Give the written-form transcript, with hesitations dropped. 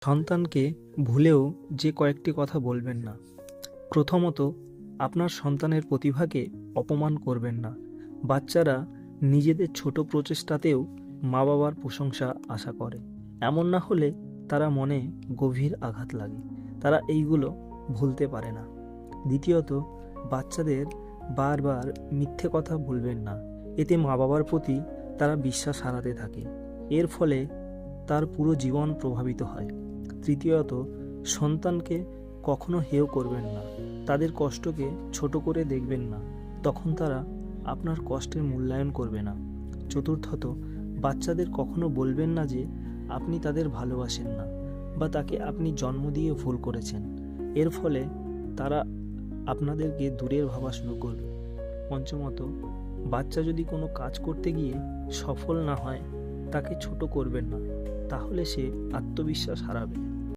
সন্তানকে ভুলেও যে কয়েকটি কথা বলবেন না। প্রথমত, আপনার সন্তানের প্রতিভাকে অপমান করবেন না। বাচ্চারা নিজেদের ছোট প্রচেষ্টাতেও মা বাবার প্রশংসা আশা করে। এমন না হলে তারা মনে গভীর আঘাত লাগে, তারা এইগুলো ভুলতে পারে না। দ্বিতীয়ত, বাচ্চাদের বারবার মিথ্যে কথা বলবেন না। এতে মা বাবার প্রতি তারা বিশ্বাস হারাতে থাকে, এর ফলে তার পুরো জীবন প্রভাবিত হয়। তৃতীয়ত, সন্তানকে কখনো হেয় করবেন না। তাদের কষ্টকে ছোট করে দেখবেন না, তখন তারা আপনার কষ্টের মূল্যায়ন করবে না। চতুর্থত, বাচ্চাদের কখনো বলবেন না যে আপনি তাদের ভালোবাসেন না বা তাকে আপনি জন্ম দিয়ে ভুল করেছেন। এর ফলে তারা আপনাদেরকে দূরের ভাবা শুরু করবে। পঞ্চমত, বাচ্চা যদি কোনো কাজ করতে গিয়ে সফল না হয়, তাকে ছোট করবেন না, তাহলে সে আত্মবিশ্বাস হারাবে।